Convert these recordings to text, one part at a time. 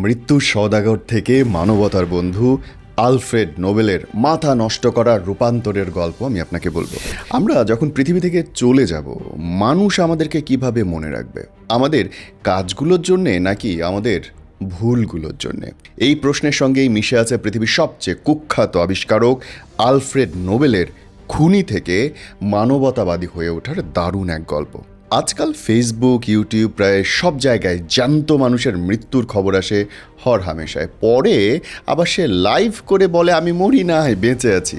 মৃত্যুর সওদাগর থেকে মানবতার বন্ধু আলফ্রেড নোবেলের মাথা নষ্ট করার রূপান্তরের গল্প আমি আপনাকে বলবো। আমরা যখন পৃথিবী থেকে চলে যাব, মানুষ আমাদেরকে কিভাবে মনে রাখবে? আমাদের কাজগুলোর জন্যে নাকি আমাদের ভুলগুলোর জন্যে? এই প্রশ্নের সঙ্গেই মিশে আছে পৃথিবীর সবচেয়ে কুখ্যাত আবিষ্কারক আলফ্রেড নোবেলের খুনি থেকে মানবতাবাদী হয়ে ওঠার দারুণ এক গল্প। আজকাল ফেসবুক, ইউটিউব, প্রায় সব জায়গায় জ্যান্ত মানুষের মৃত্যুর খবর আসে হরহামেশায়। পরে আবার সে লাইভ করে বলে আমি মরি নাই, বেঁচে আছি।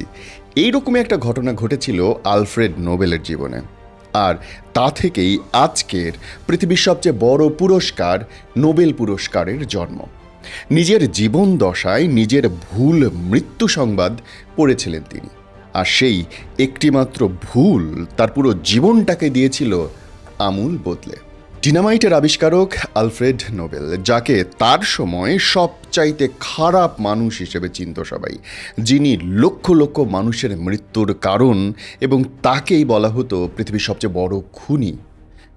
এইরকমই একটা ঘটনা ঘটেছিল আলফ্রেড নোবেলের জীবনে। আর তা থেকেই আজকের পৃথিবীর সবচেয়ে বড় পুরস্কার, নোবেল পুরস্কারের জন্ম। নিজের জীবন দশায় নিজের ভুল মৃত্যু সংবাদ পড়েছিলেন তিনি। আর সেই একটিমাত্র ভুল তার পুরো জীবনটাকে দিয়েছিল আমূল বদলে। ডিনামাইটের আবিষ্কারক আলফ্রেড নোবেল, যাকে তার সময় সবচাইতে খারাপ মানুষ হিসেবে চিনত সবাই, যিনি লক্ষ লক্ষ মানুষের মৃত্যুর কারণ, এবং তাকেই বলা হতো পৃথিবীর সবচেয়ে বড় খুনি।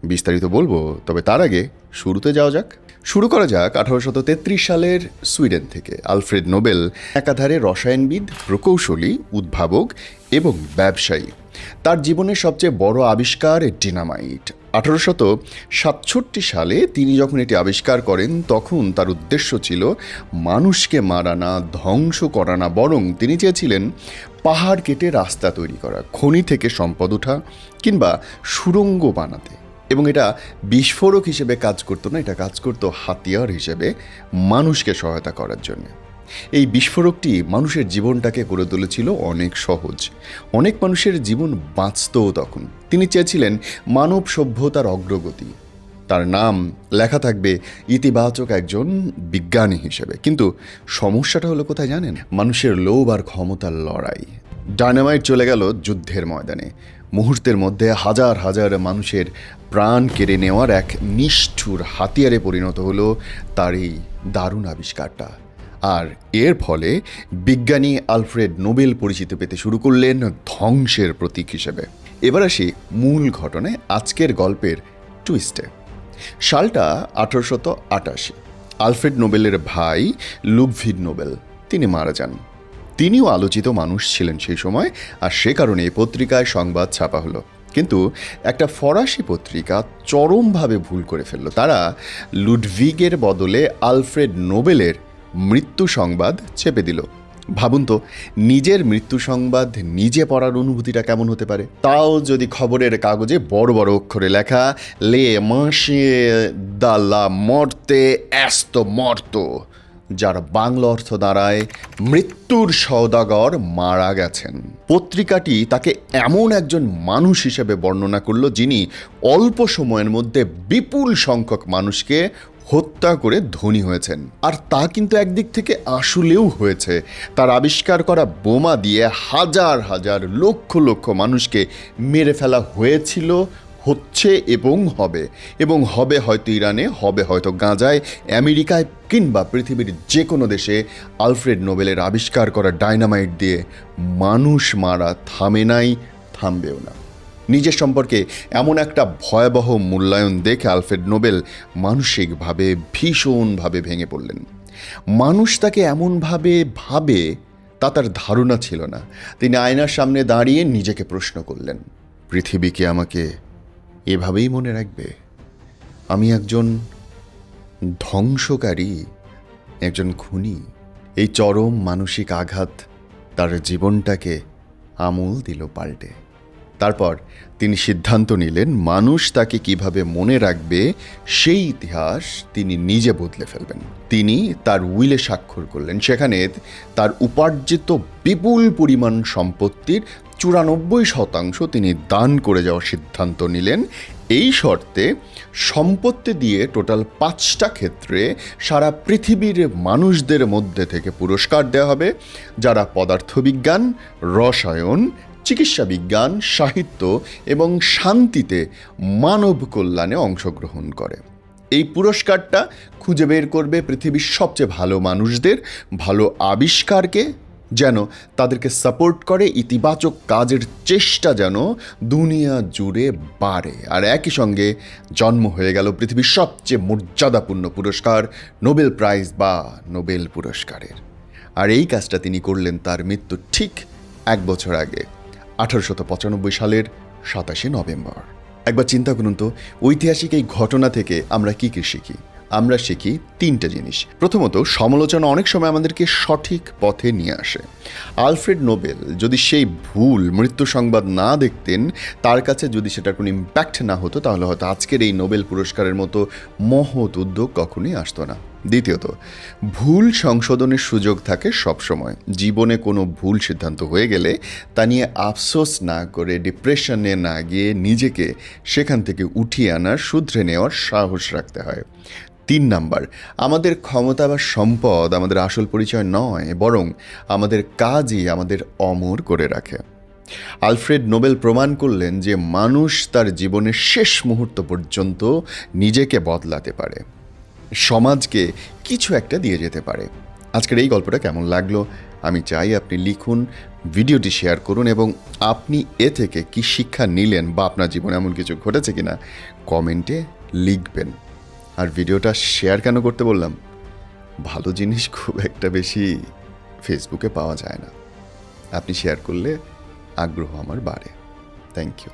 বিস্তারিত বলবো, তবে তার আগে শুরুতে যাওয়া যাক। শুরু করা যাক 1833 সালের সুইডেন থেকে। আলফ্রেড নোবেল একাধারে রসায়নবিদ, প্রকৌশলী, উদ্ভাবক এবং ব্যবসায়ী। তার জীবনের সবচেয়ে বড় আবিষ্কার ডিনামাইট। 1867 সালে তিনি যখন এটি আবিষ্কার করেন, তখন তার উদ্দেশ্য ছিল মানুষকে মারা না, ধ্বংস করা না, বরং তিনি চেয়েছিলেন পাহাড় কেটে রাস্তা তৈরি করা, খনি থেকে সম্পদ ওঠা, কিংবা সুড়ঙ্গ বানাতে। এবং এটা বিস্ফোরক হিসেবে কাজ করতো না, এটা কাজ করতো হাতিয়ার হিসেবে মানুষকে সহায়তা করার জন্য। এই বিস্ফোরকটি মানুষের জীবনটাকে করে তুলেছিল অনেক সহজ। অনেক মানুষের জীবন বাঁচতও তখন। তিনি চেয়েছিলেন মানব সভ্যতার অগ্রগতি। তার নাম লেখা থাকবে ইতিবাচক একজন বিজ্ঞানী হিসেবে। কিন্তু সমস্যাটা হলো কোথায় জানেন? মানুষের লোভ আর ক্ষমতার লড়াই। ডায়নামাইট চলে গেল যুদ্ধের ময়দানে। মুহূর্তের মধ্যে হাজার হাজার মানুষের প্রাণ কেড়ে নেওয়ার এক নিষ্ঠুর হাতিয়ারে পরিণত হলো তার এই দারুণ আবিষ্কারটা। আর এর ফলে বিজ্ঞানী আলফ্রেড নোবেল পরিচিতি পেতে শুরু করলেন ধ্বংসের প্রতীক হিসেবে। এবার আসি মূল ঘটনায়, আজকের গল্পের টুইস্টে। সালটা 1888। আলফ্রেড নোবেলের ভাই লুডভিগ নোবেল তিনি মারা যান। তিনিও আলোচিত মানুষ ছিলেন সেই সময়, আর সে কারণে পত্রিকায় সংবাদ ছাপা হলো। কিন্তু একটা ফরাসি পত্রিকা চরমভাবে ভুল করে ফেলল। তারা লুডভিগের বদলে আলফ্রেড নোবেলের মৃত্যু সংবাদ চেপে দিল। ভাবুন তো, নিজের মৃত্যু সংবাদ নিজে পড়ার অনুভূতিটা কেমন হতে পারে? তাও যদি খবরের কাগজে বড় বড় অক্ষরে লেখা লে মাসে দা লা মর্তে এস্তো মর্তো, যার বাংলা অর্থ দাঁড়ায় মৃত্যুর সওদাগর মারা গেছেন। পত্রিকাটি তাকে এমন একজন মানুষ হিসেবে বর্ণনা করল, যিনি অল্প সময়ের মধ্যে বিপুল সংখ্যক মানুষকে হত্যা করে ধনী হয়েছেন। আর তা কিন্তু একদিক থেকে আসলেও হয়েছে। তার আবিষ্কার করা বোমা দিয়ে হাজার হাজার লক্ষ লক্ষ মানুষকে মেরে ফেলা হয়েছিল, হচ্ছে এবং হবে হয়তো ইরানে, হবে হয়তো গাজায়, আমেরিকায়, কিংবা পৃথিবীর যে কোনো দেশে। আলফ্রেড নোবেলের আবিষ্কার করা ডায়নামাইট দিয়ে মানুষ মারা থামে নাই, থামবেও না। নিজের সম্পর্কে এমন একটা ভয়াবহ মূল্যায়ন দেখে আলফ্রেড নোবেল মানসিকভাবে ভীষণভাবে ভেঙে পড়লেন। মানুষ তাকে এমনভাবে ভাবে তা তার ধারণা ছিল না। তিনি আয়নার সামনে দাঁড়িয়ে নিজেকে প্রশ্ন করলেন, পৃথিবী কি আমাকে এভাবেই মনে রাখবে? আমি একজন ধ্বংসকারী, একজন খুনি। এই চরম মানসিক আঘাত তার জীবনটাকে আমূল দিল পাল্টে। তারপর তিনি সিদ্ধান্ত নিলেন মানুষ তাকে কিভাবে মনে রাখবে সেই ইতিহাস তিনি নিজে বদলে ফেলবেন। তিনি তার উইলে স্বাক্ষর করলেন। সেখানে তার উপার্জিত বিপুল পরিমাণ সম্পত্তির 94% তিনি দান করে যাওয়ার সিদ্ধান্ত নিলেন। এই শর্তে সম্পত্তি দিয়ে টোটাল 5টা ক্ষেত্রে সারা পৃথিবীর মানুষদের মধ্যে থেকে পুরস্কার দেওয়া হবে, যারা পদার্থবিজ্ঞান, রসায়ন, চিকিৎসা বিজ্ঞান, সাহিত্য এবং শান্তিতে মানব কল্যাণে অংশগ্রহণ করে। এই পুরস্কারটা খুঁজে বের করবে পৃথিবীর সবচেয়ে ভালো মানুষদের, ভালো আবিষ্কারকে যেন তাদেরকে সাপোর্ট করে, ইতিবাচক কাজের চেষ্টা যেন দুনিয়া জুড়ে বাড়ে। আর একই সঙ্গে জন্ম হয়ে গেল পৃথিবীর সবচেয়ে মর্যাদাপূর্ণ পুরস্কার, নোবেল প্রাইজ বা নোবেল পুরস্কারের। আর এই কাজটা তিনি করলেন তার মৃত্যুর ঠিক 1 বছর আগে, 1895 সালের 27শে নভেম্বর। একবার চিন্তা করুন তো, ঐতিহাসিক এই ঘটনা থেকে আমরা কি কি শিখি? আমরা শিখি 3টে জিনিস। প্রথমত, সমালোচনা অনেক সময় আমাদেরকে সঠিক পথে নিয়ে আসে। আলফ্রেড নোবেল যদি সেই ভুল মৃত্যু সংবাদ না দেখতেন, তার কাছে যদি সেটার কোনো ইম্প্যাক্ট না হতো, তাহলে হয়তো আজকের এই নোবেল পুরস্কারের মতো মহৎ উদ্যোগ কখনোই আসতো না। দ্বিতীয়ত, ভুল সংশোধনের সুযোগ থাকে সবসময়। জীবনে কোনো ভুল সিদ্ধান্ত হয়ে গেলে তা নিয়ে আফসোস না করে, ডিপ্রেশনে না গিয়ে নিজেকে সেখান থেকে উঠিয়ে আনার, শুধরে নেওয়ার সাহস রাখতে হয়। 3 নাম্বার, আমাদের ক্ষমতা বা সম্পদ আমাদের আসল পরিচয় নয়, বরং আমাদের কাজই আমাদের অমর করে রাখে। আলফ্রেড নোবেল প্রমাণ করলেন যে মানুষ তার জীবনের শেষ মুহূর্ত পর্যন্ত নিজেকে বদলাতে পারে, সমাজকে কিছু একটা দিয়ে যেতে পারে। আজকের এই গল্পটা কেমন লাগলো আমি চাই আপনি লিখুন, ভিডিওটি শেয়ার করুন, এবং আপনি এ থেকে কি শিক্ষা নিলেন বা আপনার জীবনে এমন কিছু ঘটেছে কিনা কমেন্টে লিখবেন। আর ভিডিওটা শেয়ার কেন করতে বললাম? ভালো জিনিস খুব একটা বেশি ফেসবুকে পাওয়া যায় না। আপনি শেয়ার করলে আগ্রহ আমার বাড়ে। Thank you.